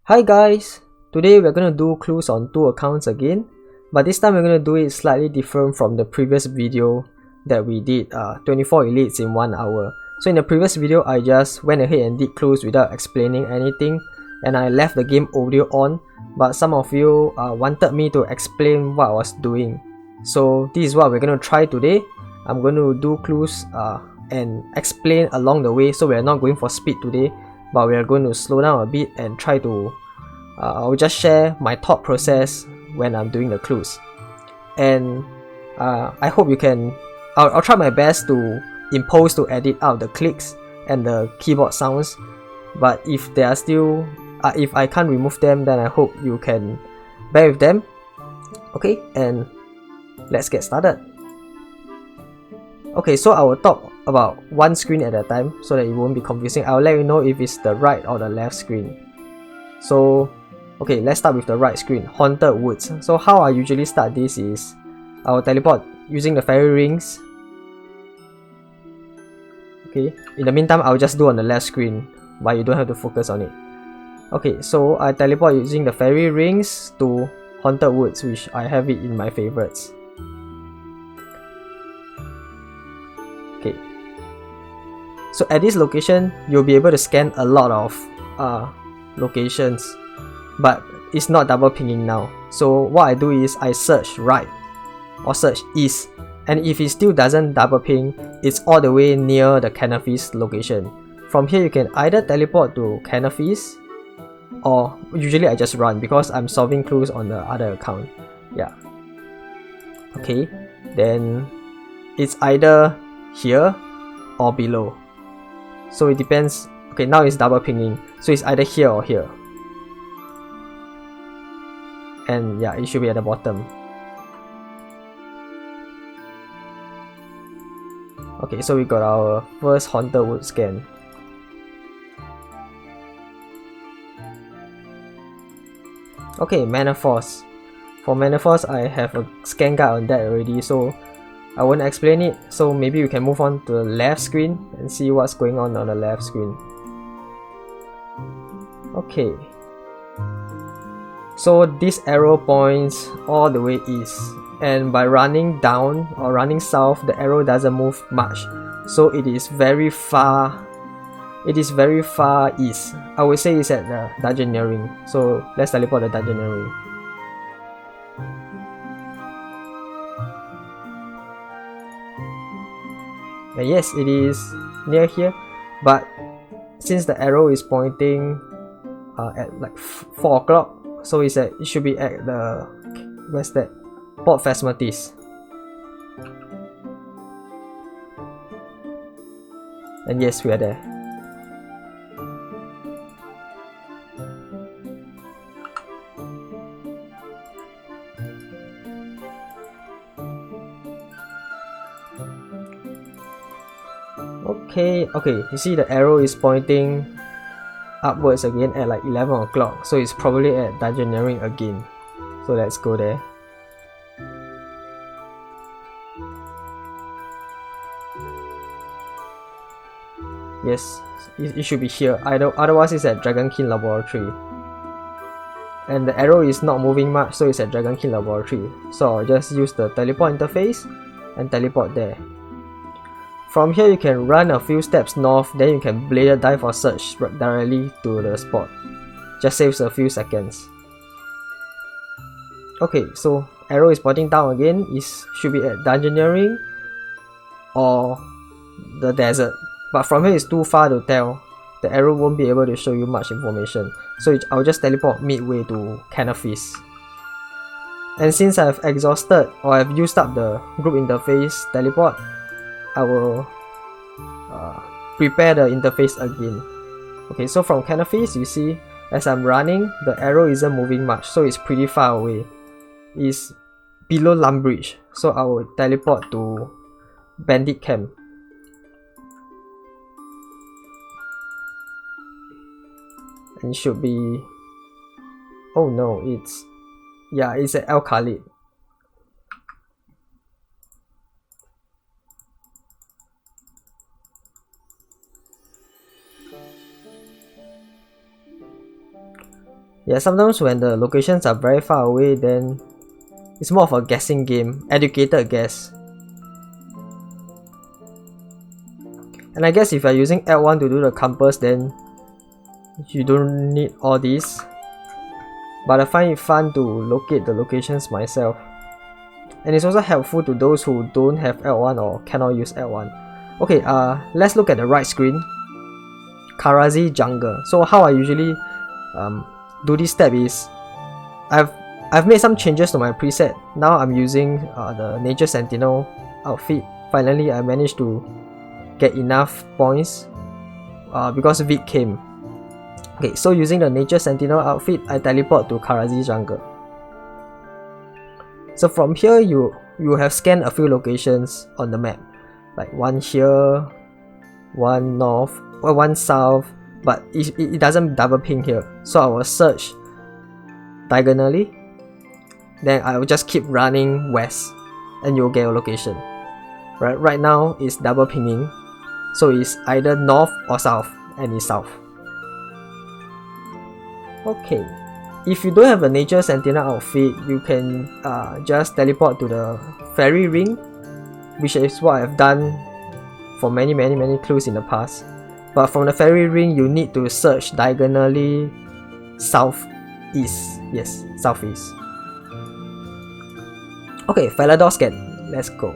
Hi guys! Today we're gonna do clues on 2 accounts again, but this time we're gonna do it slightly different from the previous video that we did 24 elites in 1 hour. So in the previous video I just went ahead and did clues without explaining anything, and I left the game audio on, but some of you wanted me to explain what I was doing. So this is what we're gonna try today. I'm going to do clues and explain along the way, so we're not going for speed today, but we are going to slow down a bit and try to I'll just share my thought process when I'm doing the clues, and I hope you can. I'll try my best to impose to edit out the clicks and the keyboard sounds, but if they are still if I can't remove them, then I hope you can bear with them. Okay, and let's get started. Okay, so I will talk about one screen at a time so that it won't be confusing. I'll let you know if it's the right or the left screen. So okay, let's start with the right screen, Haunted Woods. So how I usually start this is I will teleport using the fairy rings. Okay, in the meantime I'll just do on the left screen, but you don't have to focus on it. Okay, so I teleport using the fairy rings to Haunted Woods, which I have it in my favorites. Okay, so at this location you'll be able to scan a lot of locations, but it's not double pinging now. So what I do is I search right or search east, and if it still doesn't double ping, it's all the way near the Canopy's location. From here you can either teleport to Canopy's, or usually I just run because I'm solving clues on the other account. Yeah. Okay, then it's either here or below, so it depends. Okay, now it's double pinging, so it's either here or here, and yeah, it should be at the bottom. Okay, so we got our first Haunted Wood scan. Okay, Mana Force. For Mana Force, I have a scan guide on that already, so I won't explain it. So maybe we can move on to the left screen and see what's going on the left screen. Okay, so this arrow points all the way east, and by running down or running south, the arrow doesn't move much, so it is very far. It is very far east. I would say it's at the Dungeoneer Ring. So let's teleport the Dungeoneer Ring. And yes, it is near here, but since the arrow is pointing at like 4 o'clock, so it should be at the, where's that? Port Phasmatis. And yes, we are there. Okay, you see the arrow is pointing upwards again at like 11 o'clock, so it's probably at Dungeoneer Ring again. So let's go there. Yes, it should be here. Otherwise it's at Dragon King Laboratory. And the arrow is not moving much, so it's at Dragon King Laboratory. So I'll just use the teleport interface and teleport there. From here you can run a few steps north, then you can bladed dive or search directly to the spot. Just saves a few seconds. Okay, so arrow is pointing down again. It should be at Dungeoneer Ring or the desert, but from here it's too far to tell. The arrow won't be able to show you much information, so I'll just teleport midway to Canopy's. And since I've exhausted or I've used up the group interface teleport, I will prepare the interface again. Okay, so from Canopy's, you see as I'm running, the arrow isn't moving much, so it's pretty far away. It's below Lumbridge, so I will teleport to Bandit Camp. And it should be, oh no, it's at El Khalid. Yeah, sometimes when the locations are very far away, then it's more of a guessing game, educated guess. And I guess if you're using L1 to do the compass, then you don't need all these. But I find it fun to locate the locations myself. And it's also helpful to those who don't have L1 or cannot use L1. Okay, let's look at the right screen. Karazi Jungle. So how I usually do this step is I've made some changes to my preset. Now I'm using the Nature Sentinel outfit. Finally, I managed to get enough points because Vic came. Okay, so using the Nature Sentinel outfit, I teleport to Karazi Jungle. So from here, you have scanned a few locations on the map, like one here, one north, or one south, but it doesn't double ping here. So I will search diagonally, then I will just keep running west, and you'll get a location. Right now it's double pinging, so it's either north or south, and it's south. Okay, if you don't have a Nature Sentinel outfit, you can just teleport to the Fairy Ring, which is what I've done for many clues in the past. But from the Fairy Ring, you need to search diagonally southeast. Yes, southeast. Okay, Falador scan. Let's go.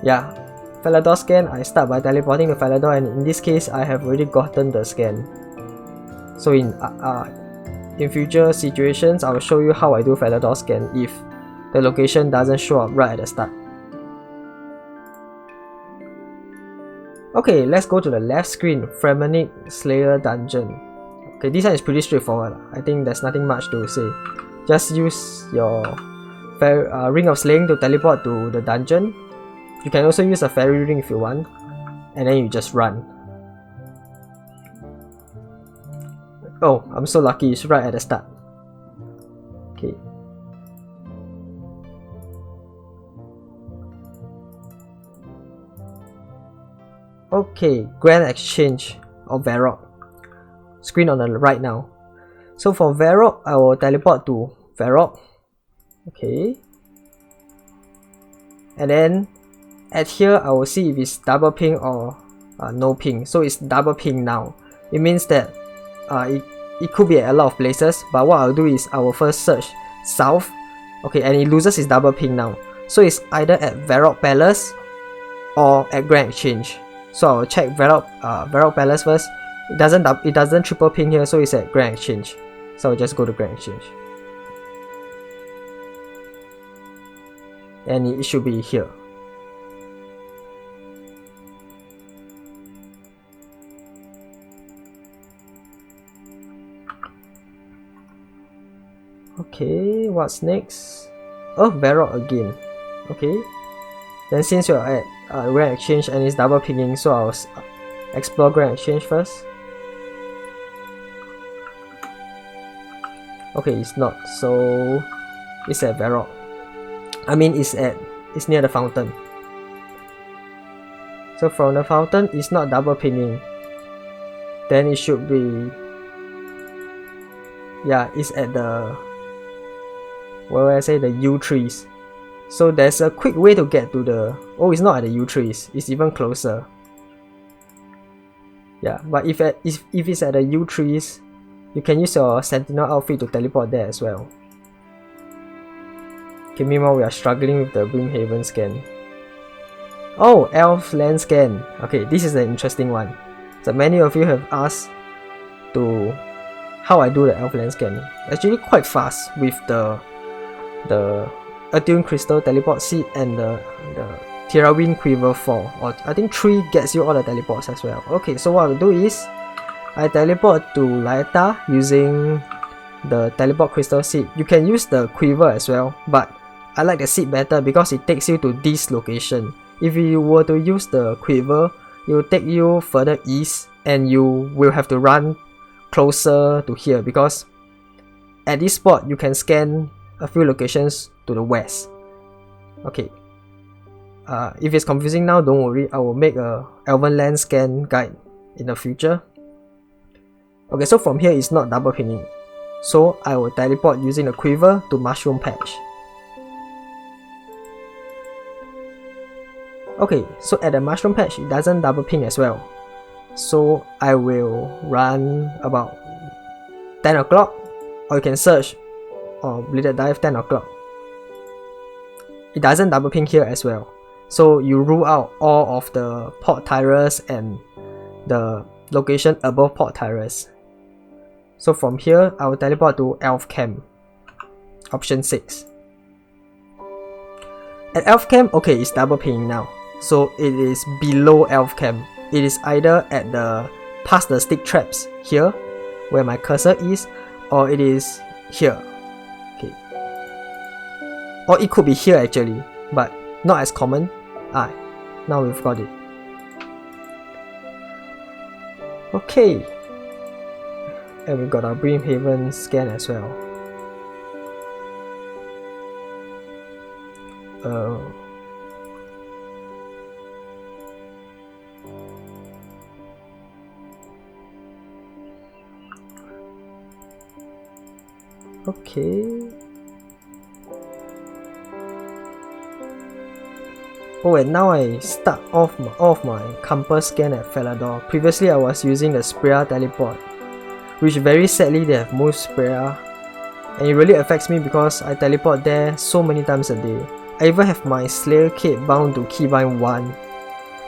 Yeah, Falador scan. I start by teleporting to Falador, and in this case, I have already gotten the scan. So in future situations, I will show you how I do Falador scan if the location doesn't show up right at the start. Okay, let's go to the left screen, Fremenic Slayer Dungeon. Okay, this one is pretty straightforward. I think there's nothing much to say. Just use your Ring of Slaying to teleport to the dungeon. You can also use a Fairy Ring if you want, and then you just run. Oh, I'm so lucky, it's right at the start. Okay. Okay, Grand Exchange of Varrock. Screen on the right now. So for Varrock, I will teleport to Varrock. Okay. And then at here, I will see if it's double ping or no ping. So it's double ping now. It means that it could be at a lot of places, but what I'll do is I will first search south. Okay, and it loses its double ping now. So it's either at Varrock Palace or at Grand Exchange. So I'll check Varrock Palace first. It doesn't triple ping here, so it's at Grand Exchange. So I'll just go to Grand Exchange. And it should be here. Okay, what's next? Oh, Varrock again. Okay. Then since you're at Grand Exchange and it's double pinging, so I'll explore Grand Exchange first. Okay, it's not. So it's at Varrock. I mean, it's near the fountain. So from the fountain, it's not double pinging. Then it should be. Yeah, it's at the. What would I say? The U trees. So there's a quick way to get to the. Oh, it's not at the U trees. It's even closer. Yeah, but if it's at the U trees, you can use your Sentinel outfit to teleport there as well. Okay, meanwhile we are struggling with the Brimhaven scan. Oh, Elf land scan. Okay, this is an interesting one. So many of you have asked to how I do the Elf land scan. Actually quite fast with the Attuned Crystal Teleport Seed and the Terrawind Quiver 4, or I think 3 gets you all the teleports as well. Okay, so what I'll do is I teleport to Laeta using the Teleport Crystal Seed. You can use the Quiver as well, but I like the Seed better because it takes you to this location. If you were to use the Quiver, it will take you further east and you will have to run closer to here, because at this spot you can scan a few locations to the west. Okay. If it's confusing now, don't worry. I will make a Elven land scan guide in the future. Okay, so from here it's not double pinging. So I will teleport using the quiver to mushroom patch. Okay, so at the mushroom patch it doesn't double ping as well. So I will run about 10 o'clock, or you can search or bladed dive 10 o'clock. It doesn't double ping here as well. So you rule out all of the port terrace and the location above port terrace. So from here, I will teleport to Elf Camp, option 6. At Elf Camp, okay, it's double pinging now. So it is below Elf Camp. It is either at the past the stick traps here, where my cursor is, or it is here. Okay. Or it could be here actually, but not as common. Ah, now we've got it. Okay. And we've got our Brimhaven scan as well. Okay. Oh, and now I start off my compass scan at Falador. Previously I was using the Sprea teleport, which very sadly they have moved Sprea, and it really affects me because I teleport there so many times a day. I even have my Slayer kit bound to keybind 1,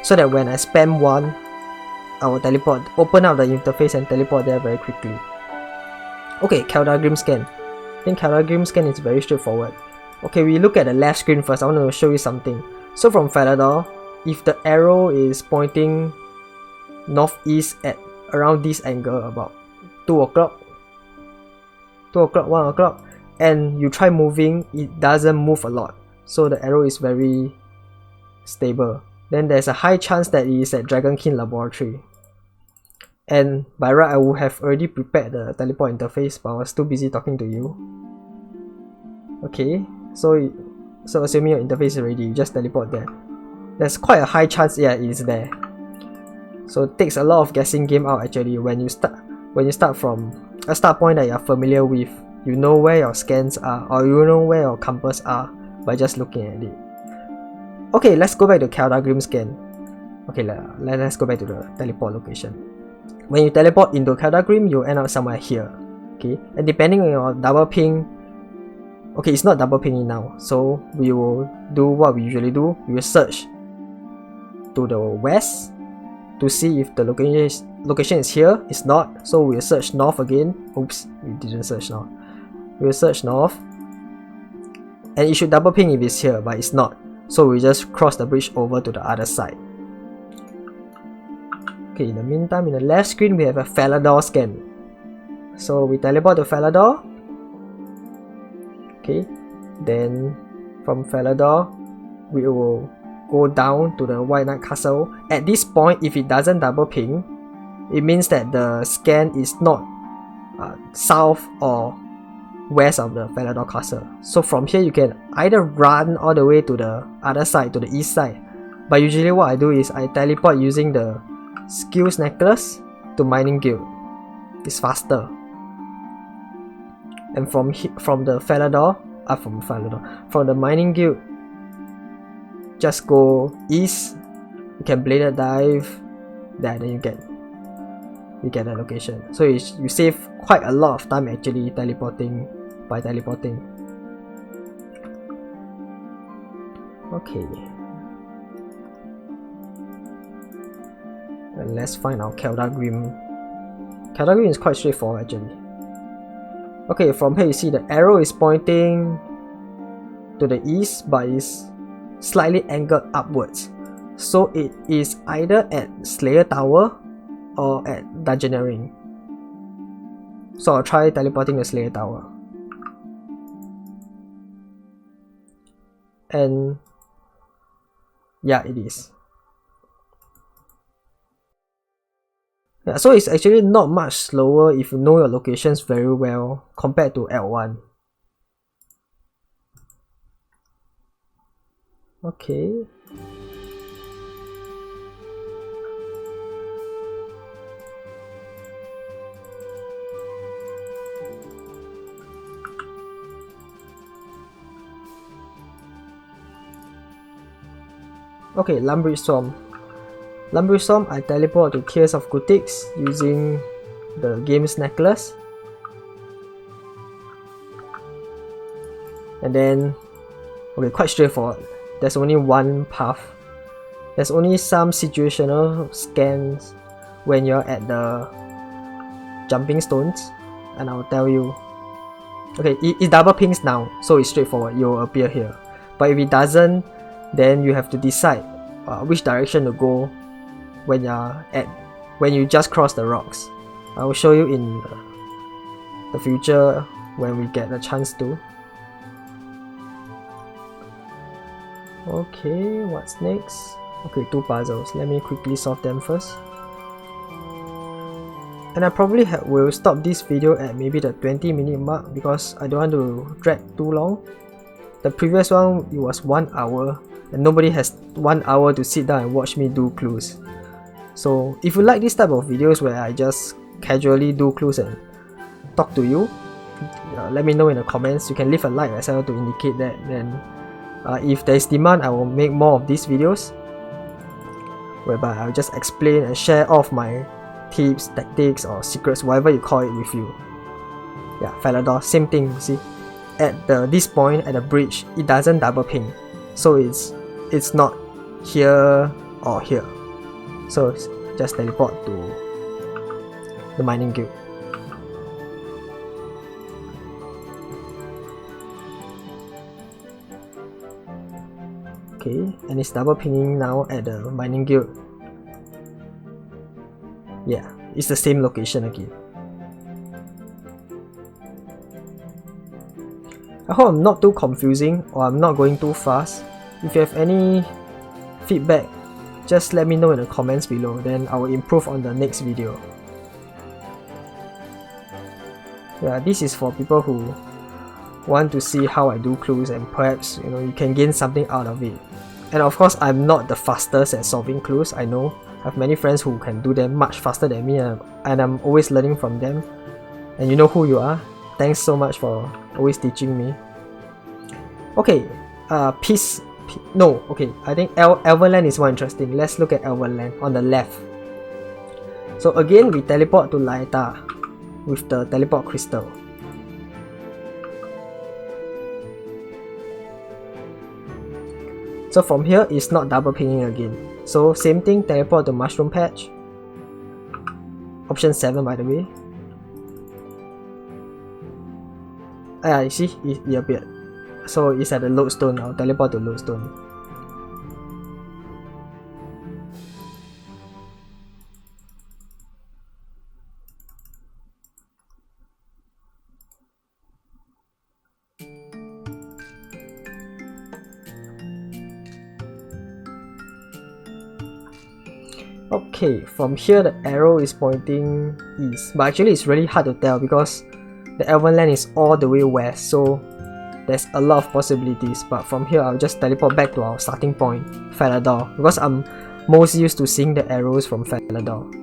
so that when I spam 1, I will teleport, open up the interface and teleport there very quickly. Okay, Keldagrim scan. I think Keldagrim scan is very straightforward. Okay, we look at the left screen first. I want to show you something. So from Falador, if the arrow is pointing northeast at around this angle, about 2 o'clock, 1 o'clock, and you try moving, it doesn't move a lot. So the arrow is very stable. Then there's a high chance that it is at Dragonkin Laboratory. And by right, I would have already prepared the teleport interface, but I was too busy talking to you. Okay, so assuming your interface is ready, you just teleport there. There's quite a high chance, yeah, it is there. So it takes a lot of guessing game out actually. When you start from a start point that you're familiar with, you know where your scans are, or you know where your compass are by just looking at it. Okay, let's go back to Keldagrim scan. Okay, let's go back to the teleport location. When you teleport into Keldagrim, you'll end up somewhere here. Okay, and depending on your double ping, okay, it's not double pinging now, so we will do what we usually do. We will search to the west to see if the location is here. It's not, so we'll search north again. Oops, we didn't search north. We'll search north, and it should double ping if it's here, but it's not, so we just cross the bridge over to the other side. Okay, in the meantime, in the left screen we have a Falador scan. So we teleport to Falador. Okay, then from Falador we will go down to the White Knight Castle. At this point, if it doesn't double ping, it means that the scan is not south or west of the Falador Castle. So from here you can either run all the way to the other side, to the east side, but usually what I do is I teleport using the Skills Necklace to Mining Guild. It's faster. And from the Mining Guild, just go east. You can bladed dive there, then you get the location. So you save quite a lot of time actually by teleporting. Okay, and let's find our Keldagrim. Keldagrim is quite straightforward actually. Okay, from here you see the arrow is pointing to the east, but it's slightly angled upwards. So it is either at Slayer Tower or at Dungeoneering. So I'll try teleporting to Slayer Tower. And yeah, it is. Yeah, so it's actually not much slower if you know your locations very well compared to L1. Okay. Okay, Lumbridge Swarm. Lumbridge Swarm, I teleport to Tears of Kutix using the game's necklace. And then, okay, quite straightforward. There's only one path. There's only some situational scans when you're at the jumping stones, and I'll tell you. Okay, it double pings now, so it's straightforward. You'll appear here. But if it doesn't, then you have to decide which direction to go when you just cross the rocks. I will show you in the future when we get a chance to. Okay, what's next? Okay, 2 puzzles. Let me quickly solve them first. And I probably will stop this video at maybe the 20-minute mark because I don't want to drag too long. The previous one, it was 1 hour, and nobody has 1 hour to sit down and watch me do clues. So if you like this type of videos where I just casually do clues and talk to you, let me know in the comments. You can leave a like as well to indicate that. Then if there is demand, I will make more of these videos whereby I'll just explain and share off my tips, tactics, or secrets, whatever you call it, with you. Yeah, Falador, same thing. See, at this point at the bridge, it doesn't double ping, so it's not here or here. So just teleport to the mining guild. Okay, and it's double pinging now at the mining guild. Yeah, it's the same location again. I hope I'm not too confusing or I'm not going too fast. If you have any feedback, just let me know in the comments below, then I will improve on the next video. Yeah, this is for people who want to see how I do clues, and perhaps you can gain something out of it. And of course, I'm not the fastest at solving clues. I know I have many friends who can do them much faster than me, and I'm always learning from them. And you know who you are. Thanks so much for always teaching me. Okay, okay, I think Elven Land is more interesting. Let's look at Elven Land on the left. So again, we teleport to Laeta with the teleport crystal. So from here, it's not double pinging again. So same thing, teleport to Mushroom Patch. Option 7, by the way. You see, it appeared. So it's at the lodestone. I'll teleport to lodestone. Okay, from here the arrow is pointing east, but actually it's really hard to tell because the Elven Land is all the way west, so there's a lot of possibilities. But from here I'll just teleport back to our starting point, Falador, because I'm most used to seeing the arrows from Falador.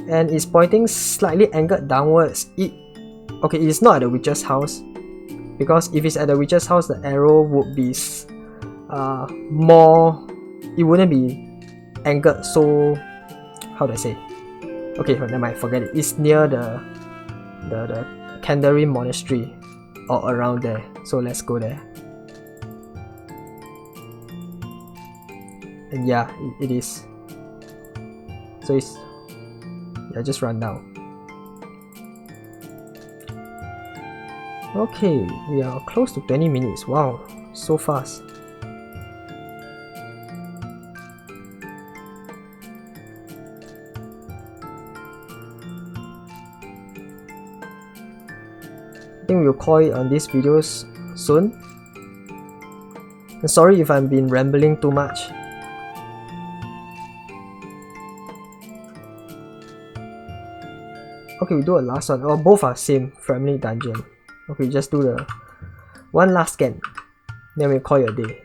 And it's pointing slightly angled downwards. It's not at the witch's house, because if it's at the witch's house, the arrow would be it wouldn't be angled so, how do I say? Okay, never mind, forget it. It's near the Kandari Monastery or around there, so let's go there. And yeah, it is. So it's, yeah, just run down. Okay, we are close to 20 minutes. Wow, so fast. I think we'll call it on these videos soon. And sorry if I've been rambling too much. Okay, we do a last one. Oh, both are same family dungeon. Okay, just do the one last scan. Then we'll call it a day.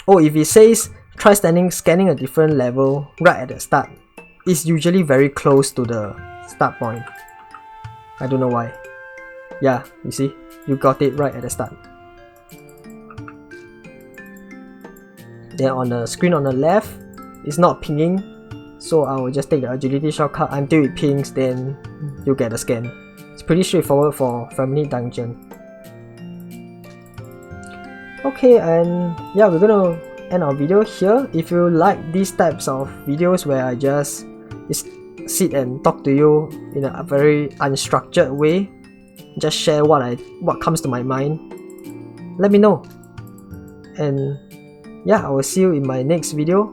Oh, if it says try scanning a different level right at the start, it's usually very close to the start point. I don't know why. Yeah, you see, you got it right at the start. Then on the screen on the left, it's not pinging, so I will just take the agility shortcut until it pings, then you get a scan. It's pretty straightforward for family dungeon. Okay, and yeah, we're gonna end our video here. If you like these types of videos where I just sit and talk to you in a very unstructured way, just share what comes to my mind, let me know. And yeah, I will see you in my next video.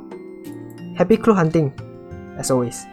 Happy clue hunting as always.